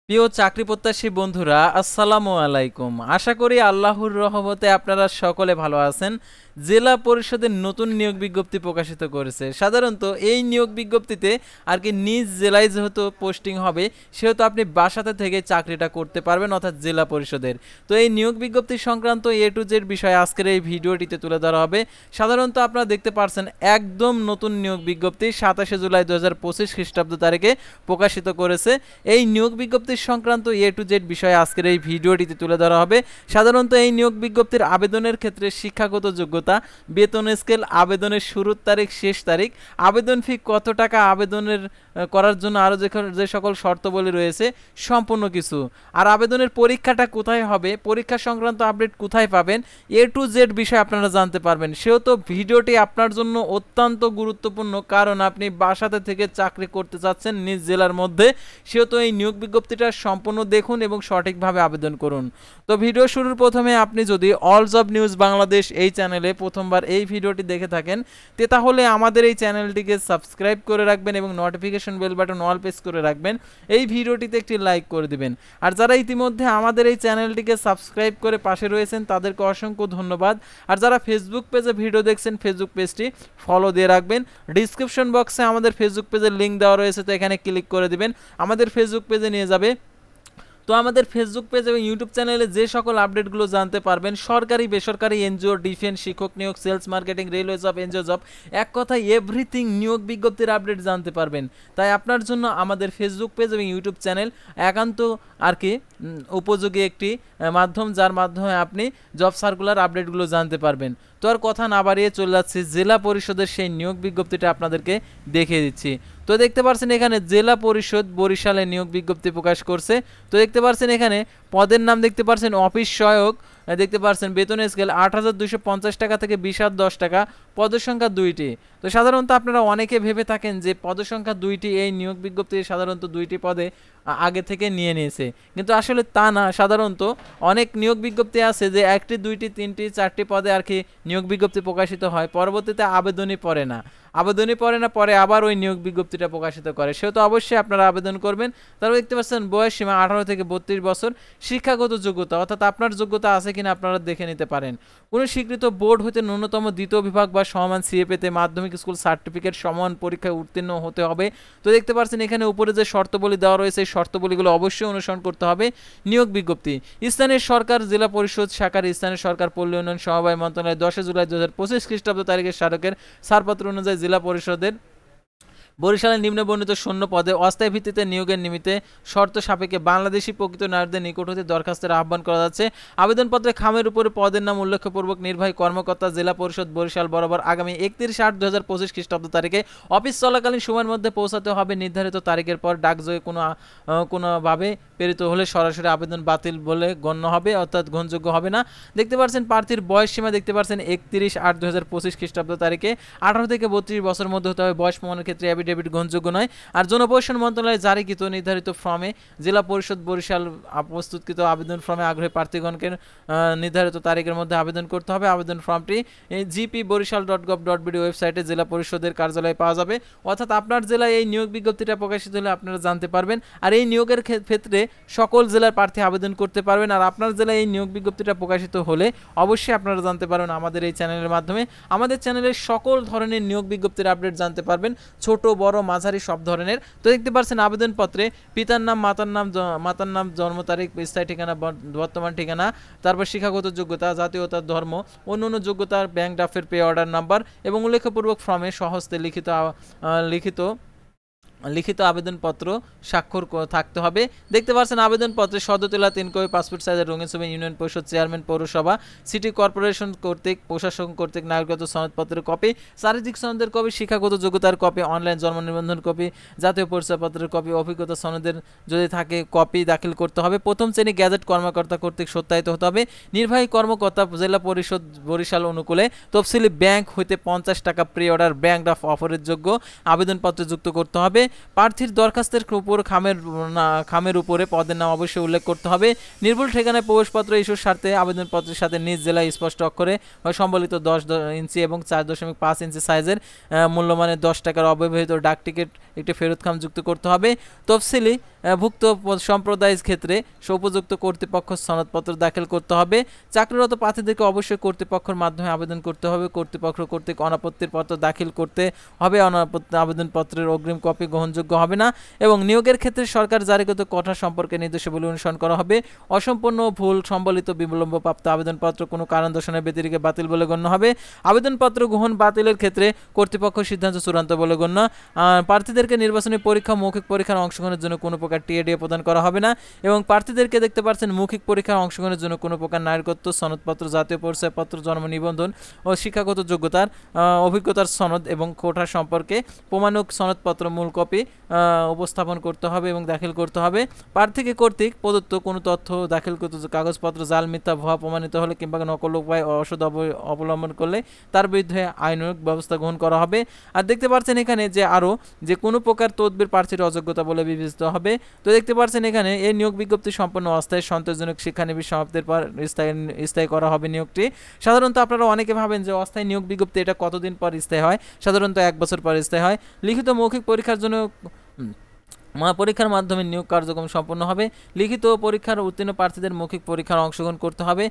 প্রিয় চাকরি প্রত্যাশী বন্ধুরা, আসসালামু আলাইকুম। আশা করি আল্লাহর রহমতে আপনারা সকলে ভালো আছেন। জেলা পরিষদের নতুন নিয়োগ বিজ্ঞপ্তি প্রকাশিত করেছে। সাধারণত এই নিয়োগ বিজ্ঞপ্তিতে আর কি নিজ জেলায় যেহেতু পোস্টিং হবে, সেহেতু আপনি বাসাতে থেকে চাকরিটা করতে পারবেন, অর্থাৎ জেলা পরিষদের। তো এই নিয়োগ বিজ্ঞপ্তি সংক্রান্ত এ টু জেড বিষয় আজকের এই ভিডিওটিতে তুলে ধরা হবে। সাধারণত আপনারা দেখতে পাচ্ছেন একদম নতুন নিয়োগ বিজ্ঞপ্তি 27 জুলাই 2025 খ্রিস্টাব্দ তারিখে প্রকাশিত করেছে। এই নিয়োগ বিজ্ঞপ্তি সংক্রান্ত এ টু জেড বিষয়ে আজকের এই ভিডিওটিতে তুলে ধরা হবে। সাধারণত এই নিয়োগ বিজ্ঞপ্তির আবেদনের ক্ষেত্রে শিক্ষাগত যোগ্যতা, বেতন স্কেল, আবেদনের শুরুর তারিখ, শেষ তারিখ, আবেদন ফি কত টাকা, আবেদনের করার জন্য আরও যে সকল শর্তাবলী রয়েছে সম্পূর্ণ কিছু, আর আবেদনের পরীক্ষাটা কোথায় হবে, পরীক্ষা সংক্রান্ত আপডেট কোথায় পাবেন, এ টু জেড বিষয় আপনারা জানতে পারবেন। সেহেতু ভিডিওটি আপনার জন্য অত্যন্ত গুরুত্বপূর্ণ, কারণ আপনি বাসাতে থেকে চাকরি করতে চাচ্ছেন নিজ জেলার মধ্যে। সেহেতু এই নিয়োগ বিজ্ঞপ্তিটা সম্পূর্ণ দেখুন এবং সঠিকভাবে আবেদন করুন। তো ভিডিও শুরুর প্রথমে আপনি যদি অল জব নিউজ বাংলাদেশ এই চ্যানেলে প্রথমবার এই ভিডিওটি দেখে থাকেন, তাহলে আমাদের এই চ্যানেলটিকে সাবস্ক্রাইব করে রাখবেন এবং notification bell button all press করে রাখবেন। এই ভিডিওটিতে একটি লাইক করে দিবেন। আর যারা ইতিমধ্যে আমাদের এই চ্যানেলটিকে সাবস্ক্রাইব করে পাশে রয়েছেন তাদেরকে অসংখ্য ধন্যবাদ। আর যারা ফেসবুক পেজে ভিডিও দেখছেন, ফেসবুক পেজটি ফলো দিয়ে রাখবেন। ডিসক্রিপশন বক্সে আমাদের ফেসবুক পেজের লিঙ্ক দেওয়া রয়েছে, তো এখানে ক্লিক করে দিবেন, আমাদের ফেসবুক পেজে নিয়ে যাবে। তো আমাদের ফেসবুক পেজ এবং ইউটিউব চ্যানেলে যে সকল আপডেটগুলো জানতে পারবেন, সরকারি বেসরকারি এনজিও, ডিফেন্স, শিক্ষক নিয়োগ, sales marketing, railway job, NGO job, এক কথায় এভরিথিং নিয়োগ বিজ্ঞপ্তির আপডেট জানতে পারবেন। তাই আপনার জন্য আমাদের ফেসবুক পেজ এবং ইউটিউব চ্যানেল একান্ত আর কি উপযোগী একটি মাধ্যম, যার মাধ্যমে আপনি জব সার্কুলার আপডেটগুলো জানতে পারবেন। তো আর কথা না বাড়িয়ে চলে যাচ্ছি জেলা পরিষদের সেই নিয়োগ বিজ্ঞপ্তিটা আপনাদেরকে দেখিয়ে দিচ্ছি। তো দেখতে পাচ্ছেন এখানে জেলা পরিষদ বরিশালে নিয়োগ বিজ্ঞপ্তি প্রকাশ করছে। তো দেখতে পাচ্ছেন এখানে পদের নাম দেখতে পাচ্ছেন অফিস সহায়ক, দেখতে পাচ্ছেন বেতনের স্কেল ৮,২৫০ টাকা থেকে ২০,০১০ টাকা, পদের সংখ্যা ২টি। তো সাধারণত আপনারা অনেকে ভেবে থাকেন যে পদের সংখ্যা ২টি, এই নিয়োগ বিজ্ঞপ্তি সাধারণত ২টি পদে আগে থেকে নিয়ে নিয়েছে, কিন্তু আসলে তা না। সাধারণত অনেক নিয়োগ বিজ্ঞপ্তি আছে যে ১টি, ২টি, ৩টি, ৪টি পদে আর কি নিয়োগ বিজ্ঞপ্তি প্রকাশিত হয়, পরবর্তীতে আবেদনই পড়ে না, পরে আবার ওই নিয়োগ বিজ্ঞপ্তিটা প্রকাশিত করে। সেহেতু অবশ্যই আপনারা আবেদন করবেন। তারপর দেখতে পাচ্ছেন বয়স সীমা 18 থেকে 32 বছর, শিক্ষাগত যোগ্যতা অর্থাৎ আপনার যোগ্যতা আছে কিনা আপনারা দেখে নিতে পারেন। কোনো স্বীকৃত বোর্ড হতে ন্যূনতম দ্বিতীয় বিভাগ বা সমান সিএ পেতে মাধ্যমিক স্কুল সার্টিফিকেট সমান পরীক্ষায় উত্তীর্ণ হতে হবে। তো দেখতে পাচ্ছেন এখানে উপরে যে শর্তাবলী দেওয়া রয়েছে, এই শর্তাবলীগুলো অবশ্যই অনুসরণ করতে হবে। নিয়োগ বিজ্ঞপ্তি স্থানীয় সরকার জেলা পরিষদ শাখার স্থানীয় সরকার পল্লী উন্নয়ন সমবায় মন্ত্রণালয় 10 জুলাই 2025 খ্রিস্টাব্দ তারিখের স্মারকের ছাড়পত্র অনুযায়ী জেলা পরিষদের বরিশালের নিম্নবর্ণিত শূন্য পদে অস্থায়ী ভিত্তিতে নিয়োগের নিমিত্তে শর্ত সাপেক্ষে বাংলাদেশি প্রকৃত নারীদের নিকট হতে দরখাস্তের আহ্বান করা যাচ্ছে। আবেদনপত্রে খামের উপরে পদের নাম উল্লেখপূর্বক নির্বাহী কর্মকর্তা জেলা পরিষদ বরিশাল বরাবর আগামী 31/8/2025 খ্রিস্টাব্দ তারিখে অফিস চলাকালীন সময়ের মধ্যে পৌঁছাতে হবে। নির্ধারিত তারিখের পর ডাকযোগে কোনোভাবে প্রেরিত হলে সরাসরি আবেদন বাতিল বলে গণ্য হবে, অর্থাৎ গ্রহণযোগ্য হবে না। দেখতে পাচ্ছেন প্রার্থীর বয়স সীমা দেখতে পাচ্ছেন 31/8/2025 খ্রিস্টাব্দ তারিখে 18 থেকে 32 বছর মধ্যে হতে হবে। বয়স প্রমাণের ক্ষেত্রে ডেবিট গ্রহণযোগ্য নয়। আর জনপ্রশাসন মন্ত্রণালয় জারিকৃত নির্ধারিত ফর্মে জেলা পরিষদ বরিশাল প্রস্তুতকৃত আবেদন ফর্মে আগ্রহী প্রার্থীগণকে নির্ধারিত তারিখের মধ্যে আবেদন করতে হবে। আবেদন ফর্মটি gp-boriশাল.gov.bd ওয়েবসাইটে জেলা পরিষদের কার্যালয়ে পাওয়া যাবে, অর্থাৎ আপনার জেলায় এই নিয়োগ বিজ্ঞপ্তিটা প্রকাশিত হলে আপনারা জানতে পারবেন। আর এই নিয়োগের ক্ষেত্রে সকল জেলার প্রার্থী আবেদন করতে পারবেন। আর আপনার জেলায় এই নিয়োগ বিজ্ঞপ্তিটা প্রকাশিত হলে অবশ্যই আপনারা জানতে পারবেন আমাদের এই চ্যানেলের মাধ্যমে। আমাদের চ্যানেলের সকল ধরনের নিয়োগ বিজ্ঞপ্তির আপডেট জানতে পারবেন, ছোট বড় মাঝারি সব ধরনের। তো দেখতে পাচ্ছেন আবেদনপত্রে পিতার নাম, মাতার নাম, জন্ম তারিখ, স্থায়ী ঠিকানা, বর্তমান ঠিকানা, তারপর শিক্ষাগত যোগ্যতা, জাতীয়তা, ধর্ম, অন্যান্য যোগ্যতার, ব্যাংক ড্রাফের পে অর্ডার নাম্বার এবং উল্লেখপূর্বক ফর্মে সহস্তে লিখিত আবেদনপত্র স্বাক্ষর থাকতে হবে। দেখতে পাচ্ছেন আবেদনপত্রে সদ্য তোলা 3 কপি পাসপোর্ট সাইজের রঙিন ছবি, ইউনিয়ন পরিষদ চেয়ারম্যান, পৌরসভা, সিটি কর্পোরেশন কর্তৃক প্রশাসন কর্তৃক নাগরিকত্ব সনদপত্রের কপি, চারিত্রিক সনদের কপি, শিক্ষাগত যোগ্যতার কপি, অনলাইন জন্ম নিবন্ধন কপি, জাতীয় পরিচয়পত্রের কপি, অভিজ্ঞতা সনদের যদি থাকে কপি দাখিল করতে হবে। প্রথম শ্রেণী গ্যাজেট কর্মকর্তা কর্তৃক সত্যায়িত হতে হবে। নির্বাহী কর্মকর্তা জেলা পরিষদ বরিশাল অনুকূলে তফসিলি ব্যাংক হইতে 50 টাকা প্রি অর্ডার ব্যাংক ড্রাফট অফারের যোগ্য আবেদনপত্র যুক্ত করতে হবে। প্রার্থীর দরখাস্তের উপর খামের উপরে পদের নাম অবশ্যই উল্লেখ করতে হবে। নির্ভুল ঠিকানায় প্রবেশপত্র ইস্যুর স্বার্থে আবেদনপত্রের সাথে নিজ জেলায় স্পষ্ট অক্ষরে সম্বলিত 10 ইঞ্চি এবং 4.5 ইঞ্চি সাইজের মূল্যমানের 10 টাকার অব্যবহৃত ডাক টিকিট একটি ফেরতখাম যুক্ত করতে হবে। তফসিলি ভুক্ত সম্প্রদায়ের ক্ষেত্রে উপযুক্ত কর্তৃপক্ষ সনদপত্র দাখিল করতে হবে। চাকরিরত প্রার্থীদেরকে অবশ্যই কর্তৃপক্ষের মাধ্যমে আবেদন করতে হবে। কর্তৃপক্ষ কর্তৃক অনাপত্তির পত্র দাখিল করতে হবে। আবেদনপত্রের অগ্রিম কপি গ্রহণযোগ্য হবে না এবং নিয়োগের ক্ষেত্রে সরকার জারিকৃত কোটা সম্পর্কে নির্দেশাবলী অনুসরণ করা হবে। অসম্পূর্ণ ভুল সম্বলিত বিলম্বপ্রাপ্ত আবেদনপত্র কোনো কারণ দর্শানোর ব্যতিরেকে বাতিল বলে গণ্য হবে। আবেদনপত্র গ্রহণ বাতিলের ক্ষেত্রে কর্তৃপক্ষ সিদ্ধান্ত চূড়ান্ত বলে গণ্য। প্রার্থীদেরকে নির্বাচনী পরীক্ষা মৌখিক পরীক্ষার অংশগ্রহণের জন্য কোনো প্রকার টিএডিএ প্রদান করা হবে না এবং প্রার্থীদেরকে দেখতে পাচ্ছেন মৌখিক পরীক্ষার অংশগ্রহণের জন্য কোনো প্রকার নাগরিকত্ব সনদপত্র, জাতীয় পরিচয়পত্র, জন্ম নিবন্ধন ও শিক্ষাগত যোগ্যতার অভিজ্ঞতার সনদ এবং কোটা সম্পর্কে প্রমাণক সনদপত্র মূল কপি উপস্থাপন করতে হবে এবং দাখিল করতে হবে। প্রার্থীকে কর্তৃক প্রদত্ত কোনো তথ্য দাখিলকৃত কাগজপত্র জাল, মিথ্যা, ভুয়া প্রমাণিত হলে কিংবা নকল উপায় অসৎ অবলম্বন করলে তার বিরুদ্ধে আইনানুগ ব্যবস্থা গ্রহণ করা হবে। আর দেখতে পাচ্ছেন এখানে যে আরও যে কোনো প্রকার তদবির প্রার্থীর অযোগ্যতা বলে বিবেচিত হবে। তো দেখতে পাচ্ছেন এখানে এই নিয়োগ বিজ্ঞপ্তি সম্পূর্ণ অস্থায়ী সন্তোষজনক শিক্ষানবিশ সমাপ্তির পর স্থায়ী করা হবে নিয়োগটি। সাধারণত আপনারা অনেকে ভাবেন যে অস্থায়ী নিয়োগ বিজ্ঞপ্তি এটা কতদিন পর স্থায়ী হয়। সাধারণত 1 বছর পর স্থায়ী হয়। লিখিত মৌখিক পরীক্ষার জন্য পরীক্ষার মাধ্যমে নিয়োগ কার্যক্রম সম্পন্ন হবে। লিখিত পরীক্ষার উত্তীর্ণ প্রার্থীদের মৌখিক পরীক্ষার অংশগ্রহণ করতে হবে।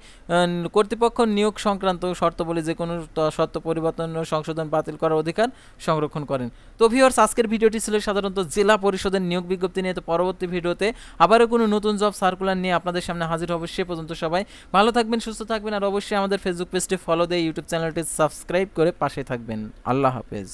কর্তৃপক্ষ নিয়োগ সংক্রান্ত শর্তাবলী যে কোনো শর্ত পরিবর্তন ও সংশোধন বাতিল করার অধিকার সংরক্ষণ করেন। তো ভিউয়ার্স, আজকের ভিডিওটি ছিল সাধারণত জেলা পরিষদের নিয়োগ বিজ্ঞপ্তি নিয়ে। তো পরবর্তী ভিডিওতে আবারও কোনো নতুন জব সার্কুলার নিয়ে আপনাদের সামনে হাজির হব। সে পর্যন্ত সবাই ভালো থাকবেন, সুস্থ থাকবেন আর অবশ্যই আমাদের ফেসবুক পেজটি ফলো দিয়ে ইউটিউব চ্যানেলটি সাবস্ক্রাইব করে পাশে থাকবেন। আল্লাহ হাফেজ।